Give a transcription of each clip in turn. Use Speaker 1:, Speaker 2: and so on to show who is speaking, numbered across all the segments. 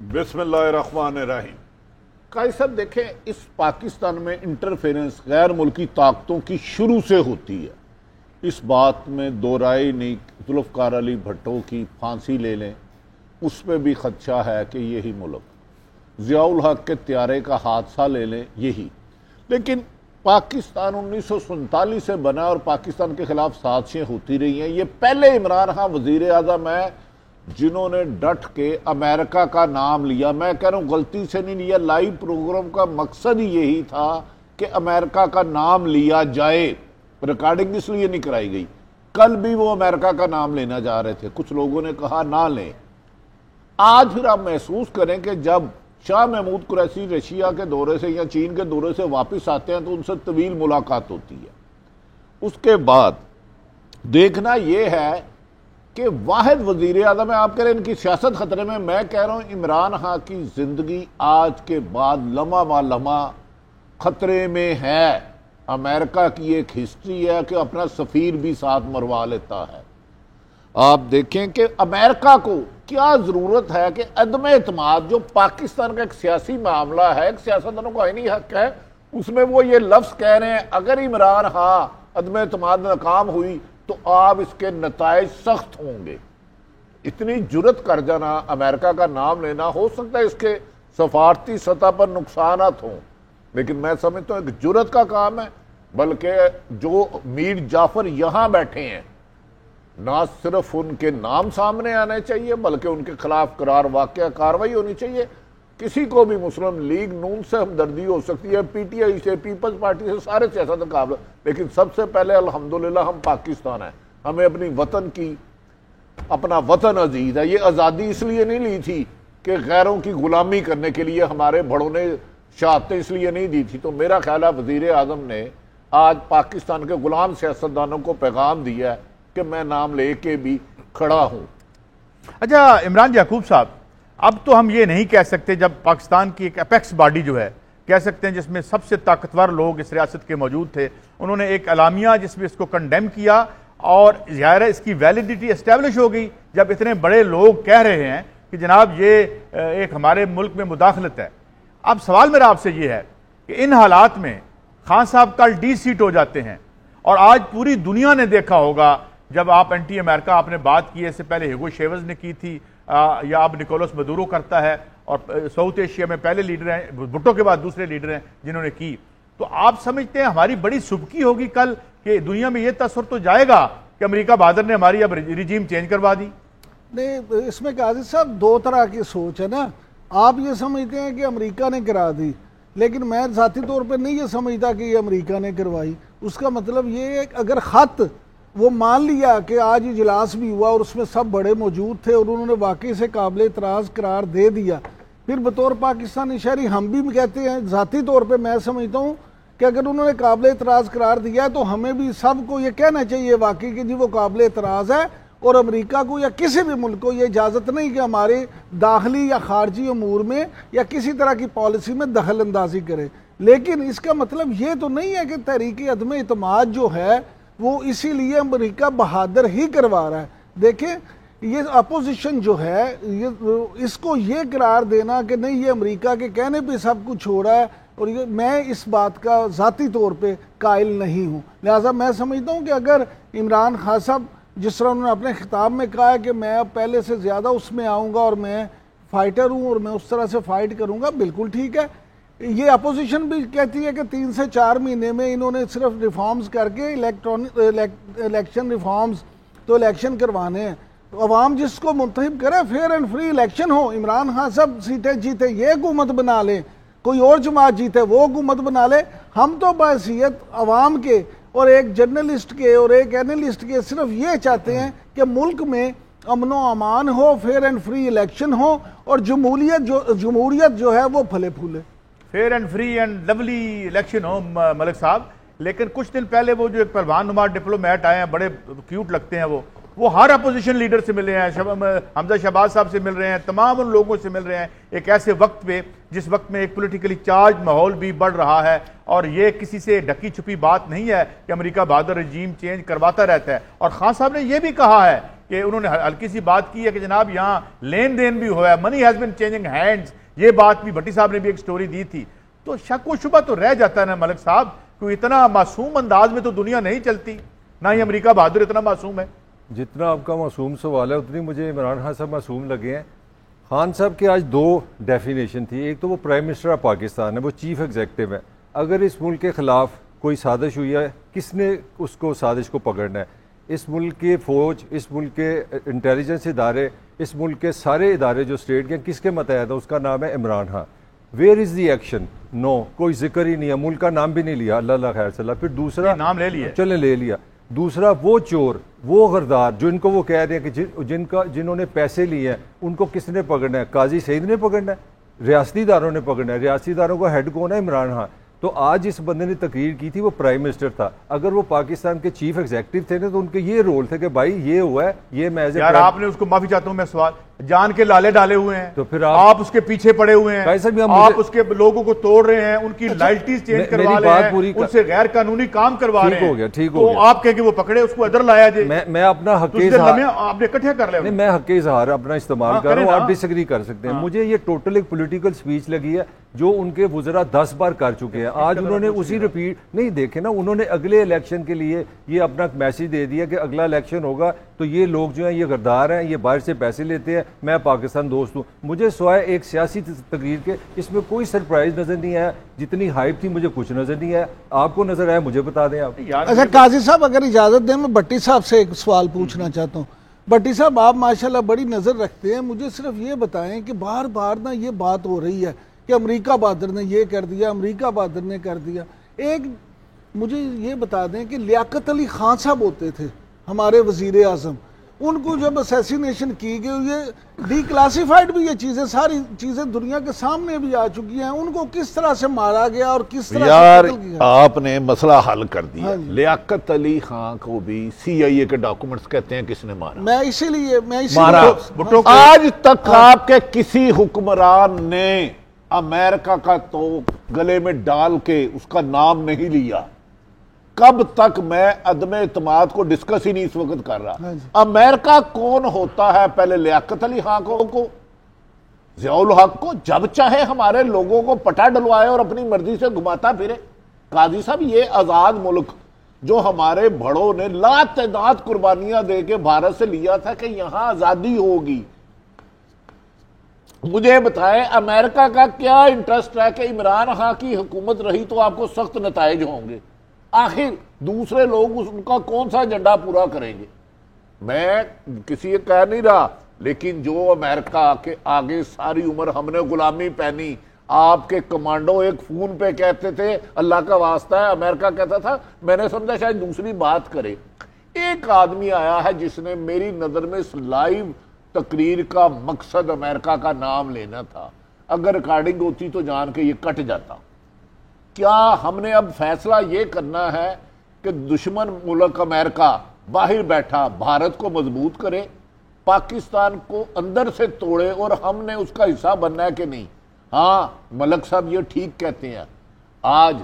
Speaker 1: بسم اللہ الرحمن الرحیم۔ قائد صاحب دیکھیں، اس پاکستان میں انٹرفیرنس غیر ملکی طاقتوں کی شروع سے ہوتی ہے، اس بات میں دو رائے نہیں۔ ذوالفقار علی بھٹو کی پھانسی لے لیں، اس پہ بھی خدشہ ہے کہ یہی ملک، ضیاء الحق کے طیارے کا حادثہ لے لیں، یہی۔ لیکن پاکستان 1947 سے بنا اور پاکستان کے خلاف سازشیں ہوتی رہی ہیں۔ یہ پہلے عمران خان وزیر اعظم ہے جنہوں نے ڈٹ کے امریکہ کا نام لیا۔ میں کہہ رہا ہوں غلطی سے نہیں لیا، لائیو پروگرام کا مقصد ہی یہی تھا کہ امریکہ کا نام لیا جائے، ریکارڈنگ اس لیے نہیں کرائی گئی۔ کل بھی وہ امریکہ کا نام لینا جا رہے تھے، کچھ لوگوں نے کہا نہ لیں۔ آج پھر آپ محسوس کریں کہ جب شاہ محمود قریشی رشیا کے دورے سے یا چین کے دورے سے واپس آتے ہیں تو ان سے طویل ملاقات ہوتی ہے۔ اس کے بعد دیکھنا یہ ہے کہ واحد وزیر اعظم ہے، آپ کہہ رہے ہیں ان کی سیاست خطرے میں، میں کہہ رہا ہوں عمران خان کی زندگی آج کے بعد لمحہ با لمحہ خطرے میں ہے۔ امریکہ کی ایک ہسٹری ہے کہ اپنا سفیر بھی ساتھ مروا لیتا ہے۔ آپ دیکھیں کہ امریکہ کو کیا ضرورت ہے کہ عدم اعتماد جو پاکستان کا ایک سیاسی معاملہ ہے، ایک سیاستدانوں کا آئینی حق ہے، اس میں وہ یہ لفظ کہہ رہے ہیں اگر عمران خان عدم اعتماد ناکام ہوئی تو آپ اس کے نتائج سخت ہوں گے۔ اتنی جرت کر جانا، امریکہ کا نام لینا، ہو سکتا ہے اس کے سفارتی سطح پر نقصانات ہوں، لیکن میں سمجھتا ہوں ایک جرت کا کام ہے۔ بلکہ جو میر جعفر یہاں بیٹھے ہیں، نہ صرف ان کے نام سامنے آنے چاہیے بلکہ ان کے خلاف قرار واقعہ کاروائی ہونی چاہیے۔ کسی کو بھی مسلم لیگ نون سے ہمدردی ہو سکتی ہے، پی ٹی آئی سے، پیپلز پارٹی سے، سارے سیاست قابل، لیکن سب سے پہلے الحمدللہ ہم پاکستان ہیں، ہمیں اپنی وطن کی، اپنا وطن عزیز ہے۔ یہ آزادی اس لیے نہیں لی تھی کہ غیروں کی غلامی کرنے کے لیے ہمارے بڑوں نے شہادتیں اس لیے نہیں دی تھی۔ تو میرا خیال ہے وزیر اعظم نے آج پاکستان کے غلام سیاستدانوں کو پیغام دیا ہے کہ میں نام لے کے بھی کھڑا ہوں۔
Speaker 2: اچھا عمران یعقوب صاحب، اب تو ہم یہ نہیں کہہ سکتے، جب پاکستان کی ایک اپیکس باڈی جو ہے، کہہ سکتے ہیں جس میں سب سے طاقتور لوگ اس ریاست کے موجود تھے، انہوں نے ایک اعلامیہ جس میں اس کو کنڈیم کیا، اور ظاہر ہے اس کی ویلیڈیٹی اسٹیبلش ہو گئی جب اتنے بڑے لوگ کہہ رہے ہیں کہ جناب یہ ایک ہمارے ملک میں مداخلت ہے۔ اب سوال میرا آپ سے یہ ہے کہ ان حالات میں خان صاحب کل ڈی سیٹ ہو جاتے ہیں، اور آج پوری دنیا نے دیکھا ہوگا، جب آپ اینٹی امریکہ آپ نے بات کی ہے، اس سے پہلے ہیگو شیوز نے کی تھی، یا اب نکولس مدورو کرتا ہے، اور ساؤتھ ایشیا میں پہلے لیڈر ہیں، بھٹو کے بعد دوسرے لیڈر ہیں جنہوں نے کی۔ تو آپ سمجھتے ہیں ہماری بڑی سبکی ہوگی کل کہ دنیا میں یہ تصور تو جائے گا کہ امریکہ بہادر نے ہماری اب ریجیم چینج کروا دی؟
Speaker 3: نہیں، اس میں قاضی صاحب دو طرح کی سوچ ہے نا۔ آپ یہ سمجھتے ہیں کہ امریکہ نے کرا دی، لیکن میں ذاتی طور پہ نہیں یہ سمجھتا کہ یہ امریکہ نے کروائی۔ اس کا مطلب یہ ہے کہ اگر خط وہ مان لیا کہ آج اجلاس بھی ہوا اور اس میں سب بڑے موجود تھے اور انہوں نے واقعی سے قابل اعتراض قرار دے دیا، پھر بطور پاکستانی شہری ہم بھی کہتے ہیں، ذاتی طور پہ میں سمجھتا ہوں کہ اگر انہوں نے قابل اعتراض قرار دیا ہے تو ہمیں بھی سب کو یہ کہنا چاہیے واقعی کہ جی وہ قابل اعتراض ہے، اور امریکہ کو یا کسی بھی ملک کو یہ اجازت نہیں کہ ہمارے داخلی یا خارجی امور میں یا کسی طرح کی پالیسی میں دخل اندازی کرے۔ لیکن اس کا مطلب یہ تو نہیں ہے کہ تحریک عدم اعتماد جو ہے وہ اسی لیے امریکہ بہادر ہی کروا رہا ہے۔ دیکھیں یہ اپوزیشن جو ہے، اس کو یہ قرار دینا کہ نہیں یہ امریکہ کے کہنے پہ سب کچھ ہو رہا ہے، اور میں اس بات کا ذاتی طور پہ قائل نہیں ہوں۔ لہٰذا میں سمجھتا ہوں کہ اگر عمران خان صاحب جس طرح انہوں نے اپنے خطاب میں کہا ہے کہ میں اب پہلے سے زیادہ اس میں آؤں گا اور میں فائٹر ہوں اور میں اس طرح سے فائٹ کروں گا، بالکل ٹھیک ہے۔ یہ اپوزیشن بھی کہتی ہے کہ 3 سے 4 مہینے میں انہوں نے صرف ریفارمز کر کے الیکشن ریفارمز تو الیکشن کروانے ہیں، عوام جس کو منتخب کرے، فیئر اینڈ فری الیکشن ہو، عمران خان صاحب سیٹیں جیتے یہ حکومت بنا لیں، کوئی اور جماعت جیتے وہ حکومت بنا لے۔ ہم تو بحیثیت عوام کے اور ایک جرنلسٹ کے اور ایک اینالسٹ کے صرف یہ چاہتے ہیں کہ ملک میں امن و امان ہو، فیئر اینڈ فری الیکشن ہو، اور جمہوریت جو ہے وہ پھلے پھولے،
Speaker 2: fair and free and lovely election ہو ملک صاحب۔ لیکن کچھ دن پہلے وہ جو ایک پروان نما ڈپلومیٹ آئے ہیں، بڑے کیوٹ لگتے ہیں، وہ ہر اپوزیشن لیڈر سے ملے ہیں، حمزہ شہباز صاحب سے مل رہے ہیں، تمام ان لوگوں سے مل رہے ہیں، ایک ایسے وقت پہ جس وقت میں ایک پولیٹیکلی چارج ماحول بھی بڑھ رہا ہے، اور یہ کسی سے ڈھکی چھپی بات نہیں ہے کہ امریکہ بہادر رجیم چینج کرواتا رہتا ہے۔ اور خان صاحب نے یہ بھی کہا ہے کہ انہوں نے ہلکی سی بات کی ہے کہ جناب یہاں لین دین بھی ہوا ہے, money has been changing hands, یہ بات بھی بھٹی صاحب نے بھی ایک سٹوری دی تھی. تو شک و شبہ تو رہ جاتا ہے نا ملک صاحب, کوئی اتنا معصوم انداز میں تو دنیا نہیں چلتی, نہ ہی امریکہ بہادر اتنا معصوم ہے.
Speaker 4: جتنا آپ کا معصوم سوال ہے اتنی مجھے عمران خان صاحب معصوم لگے ہیں. خان صاحب کے آج دو ڈیفینیشن تھی, ایک تو وہ پرائم منسٹر آف پاکستان ہے, وہ چیف ایگزیکٹو ہے. اگر اس ملک کے خلاف کوئی سازش ہوئی ہے, کس نے اس کو سازش کو پکڑنا ہے؟ اس ملک کی فوج, اس ملک کے انٹیلیجنس ادارے, اس ملک کے سارے ادارے جو اسٹیٹ کے کس کے متحد ہیں, اس کا نام ہے Imran Khan. Where is the action? No, کوئی ذکر ہی نہیں ہے, ملک کا نام بھی نہیں لیا. اللہ خیر صلی اللہ. پھر دوسرا
Speaker 2: نام لے لیا,
Speaker 4: چلیں لے لیا. دوسرا وہ چور, وہ غردار جو ان کو وہ کہہ رہے ہیں کہ جنہوں نے پیسے لیے ہیں ان کو کس نے پکڑنا ہے؟ قاضی سعید نے پکڑنا ہے, ریاستی اداروں نے پکڑنا ہے. ریاستی اداروں کا ہیڈ کون ہے؟ عمران خان. تو آج اس بندے نے تقریر کی تھی, وہ پرائم منسٹر تھا. اگر وہ پاکستان کے چیف ایگزیکٹو تھے نا تو ان کے یہ رول تھے کہ بھائی یہ ہوا ہے, یہ میں
Speaker 2: یار آپ نے اس کو, معافی چاہتا ہوں میں سوال, جان کے لالے ڈالے ہوئے ہیں,
Speaker 4: تو پھر
Speaker 2: آپ اس کے پیچھے پڑے ہوئے ہیں, آپ اس کے لوگوں کو توڑ رہے ہیں, ان کی لائلٹیز چینج کروا رہے ہیں, ان سے غیر قانونی کام کروا رہے ہیں.
Speaker 4: ہو گیا, ٹھیک ہو
Speaker 2: تو
Speaker 4: گیا.
Speaker 2: آپ کہیں کہ وہ پکڑے, اس کو ادھر لایا جائے.
Speaker 4: میں اپنا حق
Speaker 2: اظہار آپ نے اکٹھے کر لیا.
Speaker 4: میں حق اظہار اپنا استعمال کر رہا ہوں, آپ ڈس ایگری کر سکتے ہیں. مجھے یہ ٹوٹل ایک پولیٹیکل سپیچ لگی ہے جو ان کے وزراء 10 بار کر چکے ہیں. آج انہوں نے اسی ریپیٹ نہیں دیکھے نا, انہوں نے اگلے الیکشن کے لیے یہ اپنا میسج دے دیا کہ اگلا الیکشن ہوگا تو یہ لوگ جو ہیں یہ غدار ہیں, یہ باہر سے پیسے لیتے ہیں, میں پاکستان دوست ہوں. مجھے سوائے ایک سیاسی تقریر کے اس میں کوئی سرپرائز نظر نہیں آیا. جتنی ہائپ تھی مجھے کچھ نظر نہیں آیا. آپ کو نظر آیا مجھے بتا دیں آپ.
Speaker 3: اچھا قاضی صاحب اگر اجازت دیں, میں بھٹی صاحب سے ایک سوال پوچھنا چاہتا ہوں. بھٹی صاحب آپ ماشاءاللہ بڑی نظر رکھتے ہیں, مجھے صرف یہ بتائیں کہ بار بار نا یہ بات ہو رہی ہے کہ امریکہ بہادر نے یہ کر دیا, امریکہ بہادر نے کر دیا. ایک مجھے یہ بتا دیں کہ لیاقت علی خان صاحب ہوتے تھے ہمارے وزیر اعظم, ان کو جب اسیسینیشن کی گئی, یہ ڈی کلاسیفائڈ بھی, یہ چیزیں ساری چیزیں دنیا کے سامنے بھی آ چکی ہیں, ان کو کس طرح سے مارا گیا اور کس طرح
Speaker 1: یار
Speaker 3: سے قتل کیا.
Speaker 1: آپ نے مسئلہ حل کر دیا. لیاقت علی خان کو بھی سی آئی اے کے ڈاکومنٹس کہتے ہیں کس نے مارا.
Speaker 3: میں اسی لیے
Speaker 1: مارا. آج تک آپ کے کسی حکمران نے امریکہ کا تو گلے میں ڈال کے اس کا نام نہیں لیا. کب تک میں عدم اعتماد کو ڈسکس ہی نہیں اس وقت کر رہا. امریکہ کون ہوتا ہے؟ پہلے لیاقت علی خان کو, ضیاء الحق کو, جب چاہے ہمارے لوگوں کو پٹا ڈلوائے اور اپنی مرضی سے گھماتا پھرے. قاضی صاحب یہ آزاد ملک جو ہمارے بڑوں نے لا تعداد قربانیاں دے کے بھارت سے لیا تھا کہ یہاں آزادی ہوگی, مجھے بتائیں امریکہ کا کیا انٹرسٹ ہے کہ عمران خان کی حکومت رہی تو آپ کو سخت نتائج ہوں گے؟ آخر دوسرے لوگ ان کا کون سا ایجنڈا پورا کریں گے؟ میں کسی یہ کہہ نہیں رہا, لیکن جو امریکہ کے آگے ساری عمر ہم نے غلامی پہنی, آپ کے کمانڈو ایک فون پہ کہتے تھے اللہ کا واسطہ ہے, امریکہ کہتا تھا, میں نے سمجھا شاید دوسری بات کرے. ایک آدمی آیا ہے جس نے میری نظر میں اس لائیو تقریر کا مقصد امریکہ کا نام لینا تھا. اگر ریکارڈنگ ہوتی تو جان کے یہ کٹ جاتا. کیا ہم نے اب فیصلہ یہ کرنا ہے کہ دشمن ملک امریکہ باہر بیٹھا بھارت کو مضبوط کرے, پاکستان کو اندر سے توڑے, اور ہم نے اس کا حصہ بننا ہے کہ نہیں؟ ہاں ملک صاحب یہ ٹھیک کہتے ہیں. آج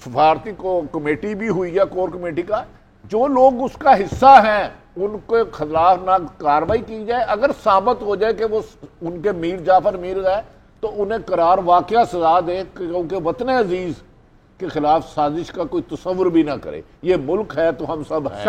Speaker 1: سفارتی کو کمیٹی بھی ہوئی ہے, کور کمیٹی کا, جو لوگ اس کا حصہ ہیں ان کے خلاف نہ کارروائی کی جائے. اگر ثابت ہو جائے کہ وہ ان کے میر جعفر میر ہے تو انہیں قرار واقعہ سزا دے, کیونکہ وطن عزیز کے خلاف سازش کا کوئی تصور بھی نہ کرے. یہ ملک ہے تو ہم سب ہیں.